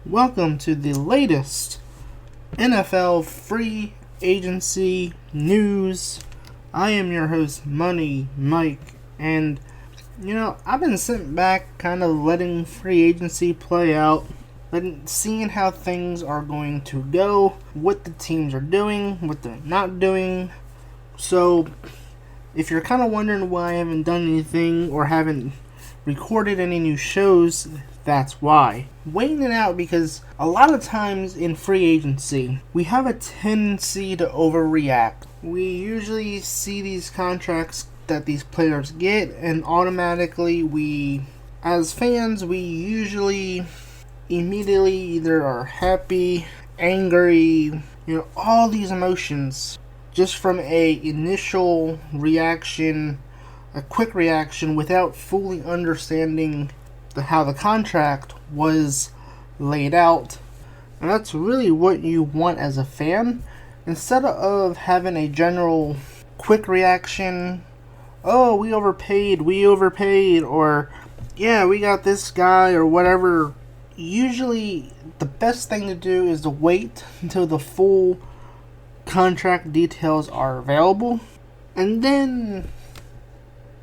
Welcome to the latest NFL free agency news. I am your host, Money Mike, and I've been sitting back kind of letting free agency play out, seeing how things are going to go, what the teams are doing, what they're not doing. So, if you're kind of wondering why I haven't done anything or haven't recorded any new shows, that's why. Waiting it out because a lot of times in free agency, we have a tendency to overreact. We usually see these contracts that these players get, and automatically as fans, we usually immediately either are happy, angry, all these emotions just from a initial reaction, a quick reaction without fully understanding how the contract was laid out. And that's really what you want as a fan. Instead of having a general quick reaction, oh, we overpaid, or yeah, we got this guy, or whatever. Usually, the best thing to do is to wait until the full contract details are available, and then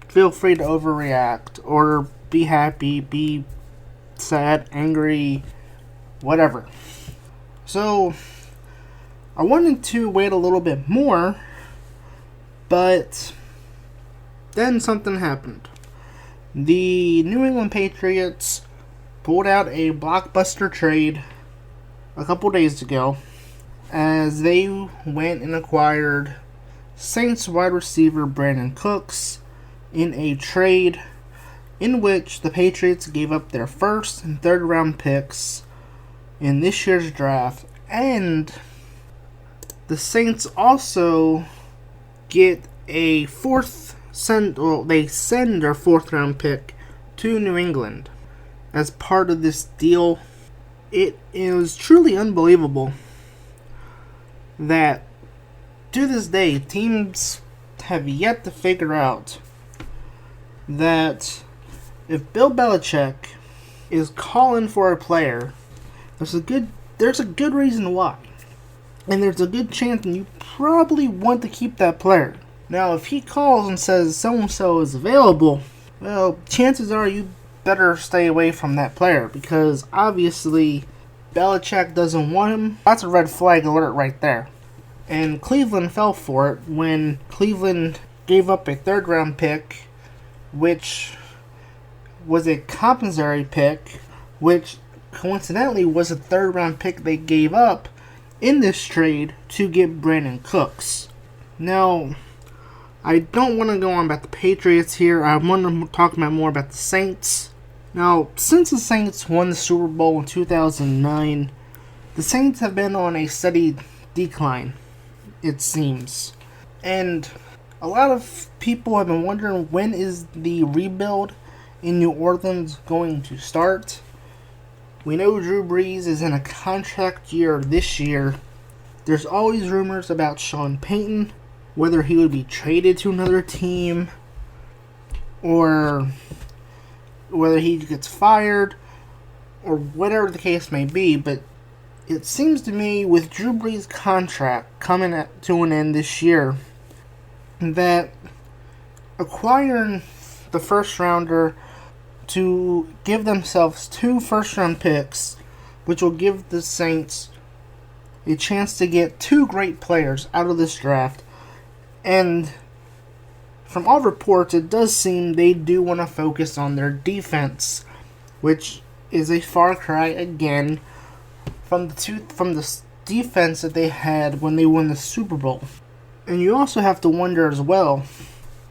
feel free to overreact, or be happy, be sad, angry, whatever. So, I wanted to wait a little bit more, but then something happened. The New England Patriots pulled out a blockbuster trade a couple days ago as they went and acquired Saints wide receiver Brandin Cooks in a trade in which the Patriots gave up their first and third round picks in this year's draft, and the Saints also get a send their fourth round pick to New England as part of this deal. It is truly unbelievable that to this day teams have yet to figure out that if Bill Belichick is calling for a player, there's a good reason why. And there's a good chance you probably want to keep that player. Now, if he calls and says so-and-so is available, well, chances are you better stay away from that player, because obviously Belichick doesn't want him. That's a red flag alert right there. And Cleveland fell for it when Cleveland gave up a third round pick, which was a compensatory pick, which coincidentally was a third round pick they gave up in this trade to get Brandin Cooks. Now, I don't want to go on about the Patriots here. I want to talk about more about the Saints. Now, since the Saints won the Super Bowl in 2009, the Saints have been on a steady decline, it seems. And a lot of people have been wondering, when is the rebuild in New Orleans going to start? We know Drew Brees is in a contract year this year. There's always rumors about Sean Payton, whether he would be traded to another team, or whether he gets fired, or whatever the case may be. But it seems to me, with Drew Brees' contract coming to an end this year, that acquiring the first rounder to give themselves 2 first-round picks, which will give the Saints a chance to get 2 great players out of this draft. And from all reports, it does seem they do want to focus on their defense, which is a far cry again from the defense that they had when they won the Super Bowl. And you also have to wonder as well,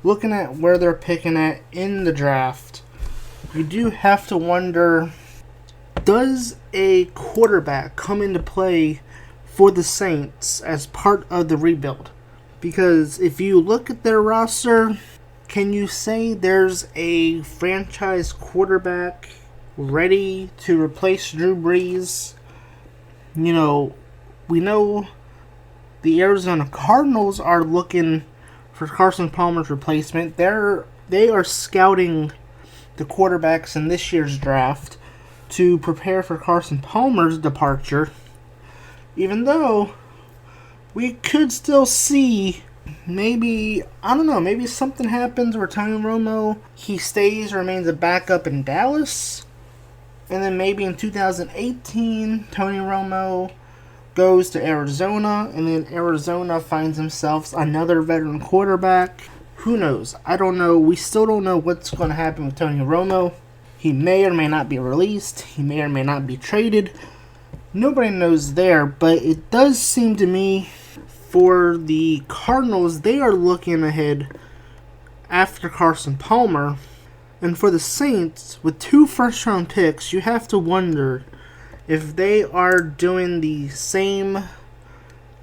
looking at where they're picking at in the draft, you do have to wonder, does a quarterback come into play for the Saints as part of the rebuild? Because if you look at their roster, can you say there's a franchise quarterback ready to replace Drew Brees? We know the Arizona Cardinals are looking for Carson Palmer's replacement. They are scouting the quarterbacks in this year's draft. to prepare for Carson Palmer's departure, even though we could still see maybe, I don't know, maybe something happens where Tony Romo, he stays, remains a backup in Dallas, and then maybe in 2018, Tony Romo goes to Arizona, and then Arizona finds themselves another veteran quarterback. Who knows? I don't know. We still don't know what's going to happen with Tony Romo. He may or may not be released. He may or may not be traded. Nobody knows there, but it does seem to me for the Cardinals, they are looking ahead after Carson Palmer. And for the Saints, with 2 first-round picks, you have to wonder if they are doing the same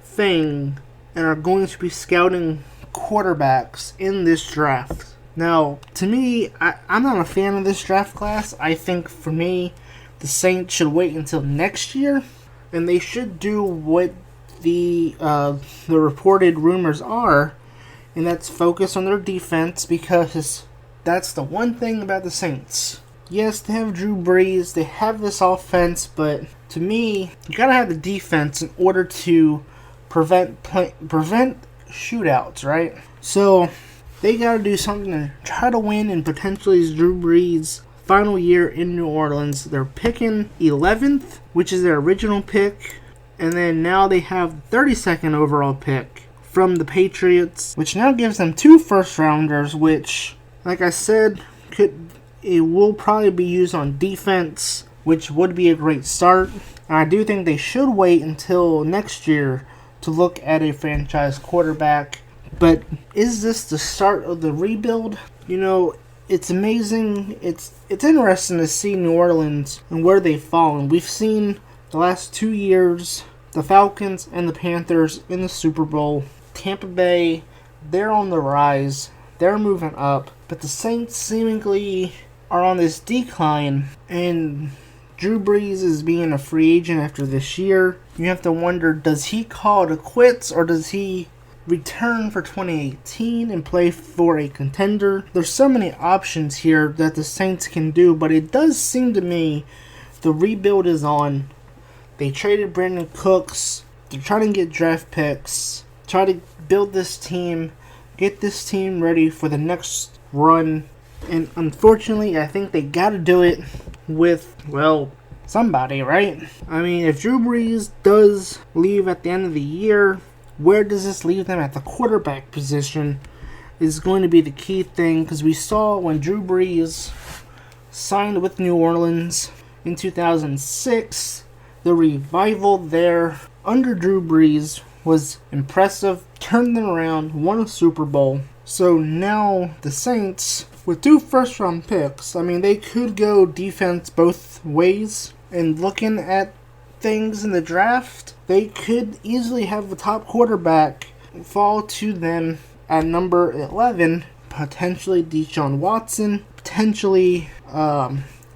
thing and are going to be scouting quarterbacks in this draft. Now, to me, I'm not a fan of this draft class. I think, for me, the Saints should wait until next year, and they should do what the reported rumors are, and that's focus on their defense, because that's the one thing about the Saints. Yes, they have Drew Brees, they have this offense, but to me, you gotta have the defense in order to prevent shootouts, right? So they gotta do something to try to win, and potentially is Drew Brees' final year in New Orleans. They're picking 11th, which is their original pick, and then now they have the 32nd overall pick from the Patriots, which now gives them 2 first-rounders, which, like I said, it will probably be used on defense, which would be a great start. And I do think they should wait until next year to look at a franchise quarterback. But is this the start of the rebuild? You know, it's amazing. It's interesting to see New Orleans and where they've fallen. We've seen the last 2 years, the Falcons and the Panthers in the Super Bowl. Tampa Bay, they're on the rise. They're moving up. But the Saints seemingly are on this decline. And Drew Brees is being a free agent after this year. You have to wonder, does he call it quits, or does he return for 2018 and play for a contender? There's so many options here that the Saints can do, but it does seem to me the rebuild is on. They traded Brandin Cooks. They're trying to get draft picks, try to build this team, get this team ready for the next run. And unfortunately, I think they got to do it with, well, somebody, right? I mean, if Drew Brees does leave at the end of the year, where does this leave them at the quarterback position is going to be the key thing, because we saw when Drew Brees signed with New Orleans in 2006, the revival there under Drew Brees was impressive, turned them around, won a Super Bowl. So now the Saints, with 2 first-round picks, I mean, they could go defense both ways. And looking at things in the draft, they could easily have the top quarterback fall to them at number 11. Potentially Deshaun Watson, potentially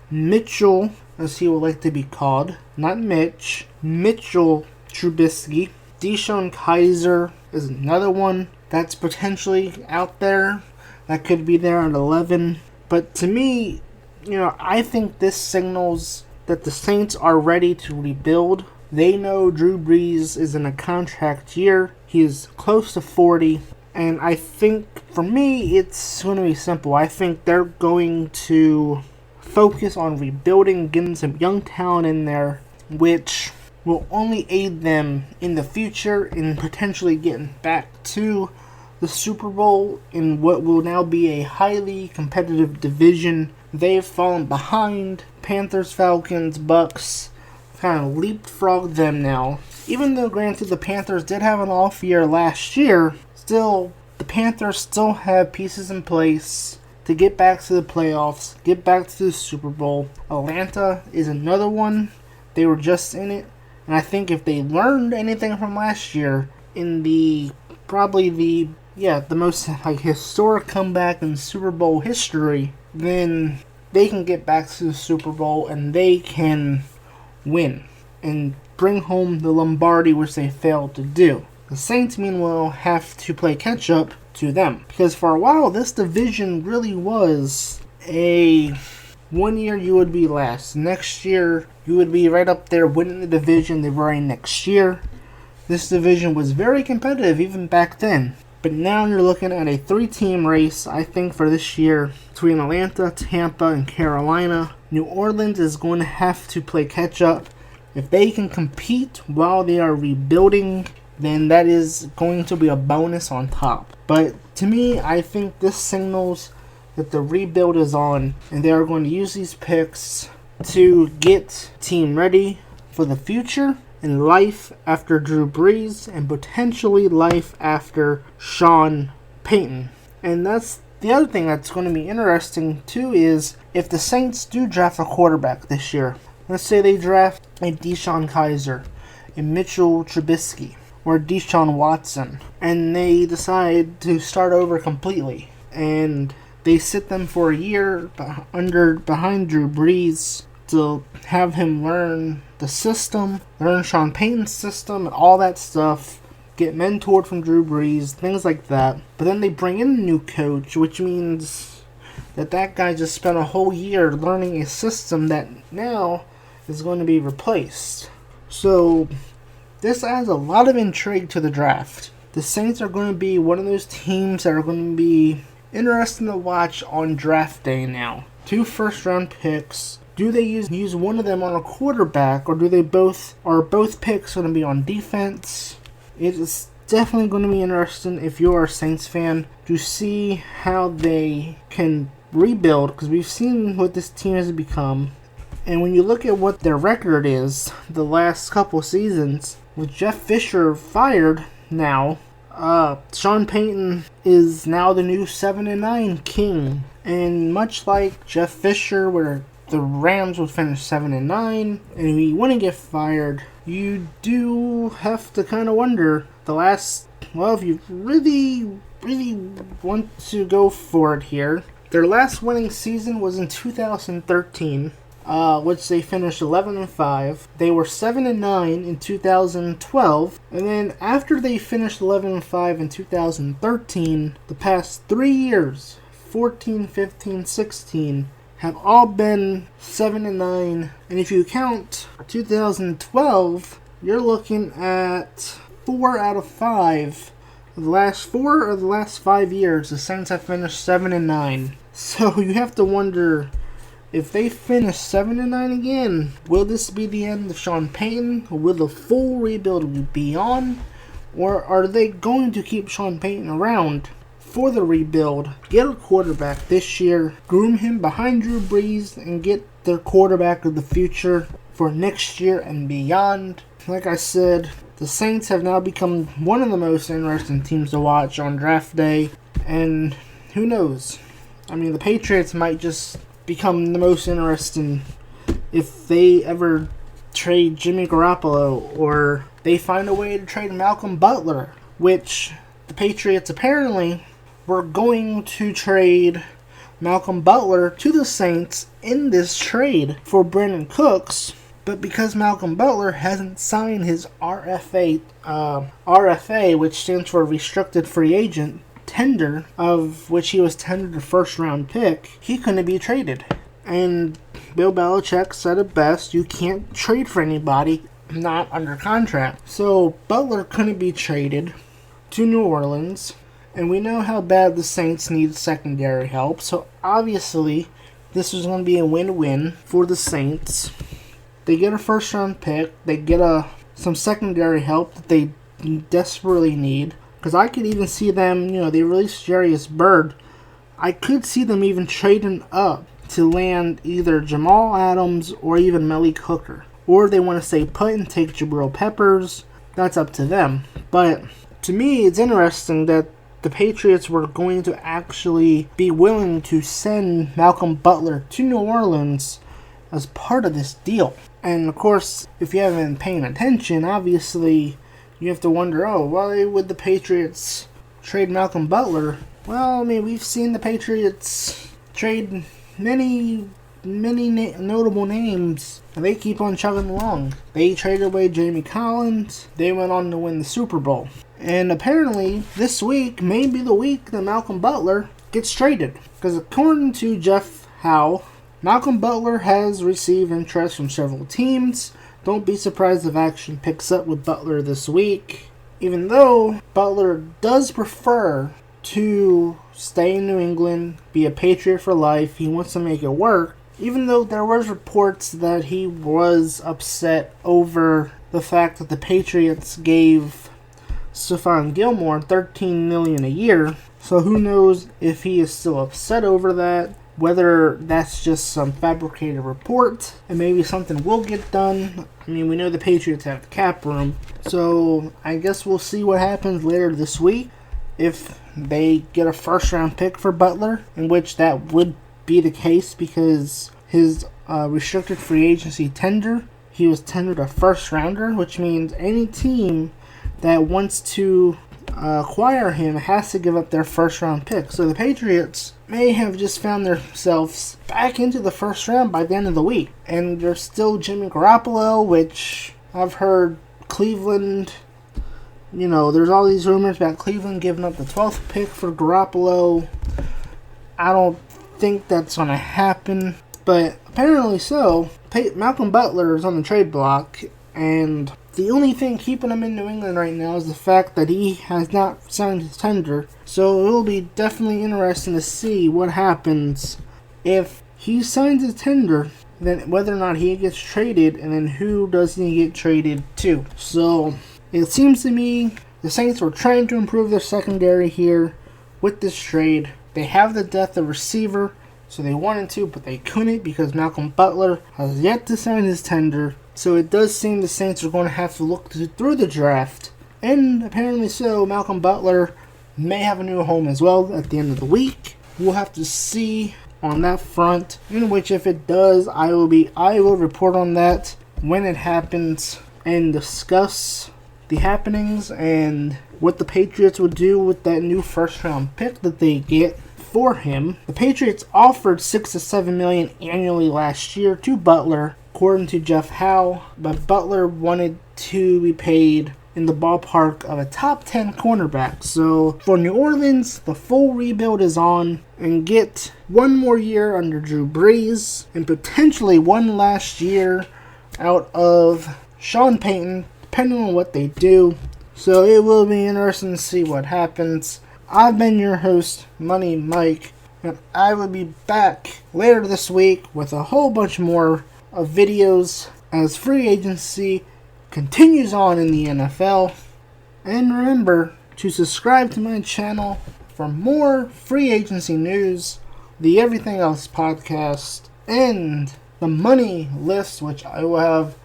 Mitchell, as he would like to be called, not Mitch, Mitchell Trubisky. Deshaun Kaiser is another one that's potentially out there that could be there at 11. But to me, you know, I think this signals that the Saints are ready to rebuild. They know Drew Brees is in a contract year. He is close to 40. And I think, for me, it's going to be simple. I think they're going to focus on rebuilding, getting some young talent in there, which will only aid them in the future in potentially getting back to the Super Bowl in what will now be a highly competitive division. They've fallen behind. Panthers, Falcons, Bucks kind of leapfrogged them now. Even though, granted, the Panthers did have an off year last year, still, the Panthers still have pieces in place to get back to the playoffs, get back to the Super Bowl. Atlanta is another one. They were just in it. And I think if they learned anything from last year, in the most historic comeback in Super Bowl history, then they can get back to the Super Bowl and they can win and bring home the Lombardi, which they failed to do. The Saints, meanwhile, have to play catch up to them, because for a while this division really was a one year you would be last. Next year, you would be right up there winning the division the very next year. This division was very competitive even back then. But now you're looking at a 3-team race, I think, for this year between Atlanta, Tampa, and Carolina. New Orleans is going to have to play catch-up. If they can compete while they are rebuilding, then that is going to be a bonus on top. But to me, I think this signals that the rebuild is on, and they are going to use these picks to get team ready for the future and life after Drew Brees and potentially life after Sean Payton. And that's the other thing that's going to be interesting too, is if the Saints do draft a quarterback this year. Let's say they draft a Deshaun Kaiser, a Mitchell Trubisky, or Deshaun Watson, and they decide to start over completely, and they sit them for a year behind Drew Brees to have him learn the system, learn Sean Payton's system and all that stuff, get mentored from Drew Brees, things like that. But then they bring in a new coach, which means that guy just spent a whole year learning a system that now is going to be replaced. So this adds a lot of intrigue to the draft. The Saints are going to be one of those teams that are going to be interesting to watch on draft day now. 2 first-round picks. Do they use one of them on a quarterback, or are both picks going to be on defense? It is definitely going to be interesting if you're a Saints fan to see how they can rebuild, because we've seen what this team has become. And when you look at what their record is the last couple seasons, with Jeff Fisher fired now, Sean Payton is now the new 7-9 king. And much like Jeff Fisher, where the Rams would finish 7-9, and he wouldn't get fired, you do have to kind of wonder if you really want to go for it here. Their last winning season was in 2013, which they finished 11-5. They were 7-9 in 2012, and then after they finished 11-5 in 2013, the past 3 years, 14, 15, 16, have all been 7-9, and if you count 2012, you're looking at 4 out of 5. The last 4 of the last 5 years, the Saints have finished 7-9. So you have to wonder, if they finish 7-9 again, will this be the end of Sean Payton? Or will the full rebuild be on? Or are they going to keep Sean Payton around for the rebuild, get a quarterback this year, groom him behind Drew Brees, and get their quarterback of the future for next year and beyond? Like I said, the Saints have now become one of the most interesting teams to watch on draft day, and who knows? I mean, the Patriots might just become the most interesting if they ever trade Jimmy Garoppolo, or they find a way to trade Malcolm Butler, which the Patriots apparently were going to trade Malcolm Butler to the Saints in this trade for Brandin Cooks, but because Malcolm Butler hasn't signed his RFA, which stands for Restricted Free Agent tender, of which he was tendered a first-round pick, he couldn't be traded. And Bill Belichick said it best: you can't trade for anybody not under contract. So Butler couldn't be traded to New Orleans, and we know how bad the Saints need secondary help, so obviously this was going to be a win-win for the Saints. They get a first-round pick, they get some secondary help that they desperately need, because I could even see them, they released Jarius Byrd, I could see them even trading up to land either Jamal Adams or even Malik Hooker. Or they want to stay put and take Jabril Peppers, that's up to them. But to me, it's interesting that the Patriots were going to actually be willing to send Malcolm Butler to New Orleans as part of this deal. And of course, if you haven't been paying attention, obviously you have to wonder, why would the Patriots trade Malcolm Butler? Well, I mean, we've seen the Patriots trade many notable names, and they keep on chugging along. They traded away Jamie Collins. They went on to win the Super Bowl. And apparently, this week may be the week that Malcolm Butler gets traded. Because according to Jeff Howe, Malcolm Butler has received interest from several teams. Don't be surprised if action picks up with Butler this week. Even though Butler does prefer to stay in New England, be a Patriot for life, he wants to make it work. Even though there was reports that he was upset over the fact that the Patriots gave Stephon Gilmore $13 million a year. So who knows if he is still upset over that, whether that's just some fabricated report and maybe something will get done. I mean, we know the Patriots have the cap room, so I guess we'll see what happens later this week. If they get a first round pick for Butler, in which that would be the case because his restricted free agency tender, he was tendered a first rounder, which means any team that wants to acquire him has to give up their first round pick. So the Patriots may have just found themselves back into the first round by the end of the week. And there's still Jimmy Garoppolo, which I've heard Cleveland, there's all these rumors about Cleveland giving up the 12th pick for Garoppolo. I don't think that's going to happen, but apparently so. Malcolm Butler is on the trade block, and the only thing keeping him in New England right now is the fact that he has not signed his tender. So it will be definitely interesting to see what happens if he signs his tender, then whether or not he gets traded, and then who does he get traded to. So it seems to me the Saints were trying to improve their secondary here with this trade. They have the depth of receiver, so they wanted to, but they couldn't because Malcolm Butler has yet to sign his tender. So it does seem the Saints are going to have to look through the draft. And apparently so, Malcolm Butler may have a new home as well at the end of the week. We'll have to see on that front, in which if it does, I will report on that when it happens and discuss the happenings and what the Patriots would do with that new first round pick that they get for him. The Patriots offered $6 to $7 million annually last year to Butler, according to Jeff Howe, but Butler wanted to be paid in the ballpark of a top 10 cornerback. So for New Orleans, the full rebuild is on, and get one more year under Drew Brees and potentially one last year out of Sean Payton, depending on what they do. So it will be interesting to see what happens. I've been your host, Money Mike, and I will be back later this week with a whole bunch more of videos as free agency continues on in the NFL. And remember to subscribe to my channel for more free agency news, the Everything Else podcast, and the money list, which I will have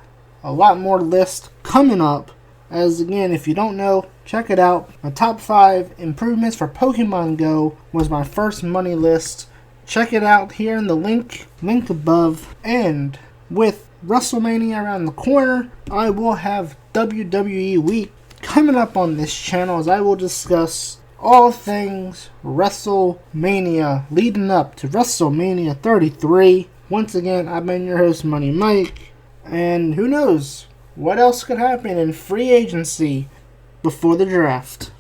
a lot more lists coming up. As again, if you don't know, check it out. My top 5 improvements for Pokemon Go was my first money list. Check it out here in the link above. And with WrestleMania around the corner, I will have WWE Week coming up on this channel as I will discuss all things WrestleMania leading up to WrestleMania 33. Once again, I've been your host, Money Mike, and who knows what else could happen in free agency before the draft.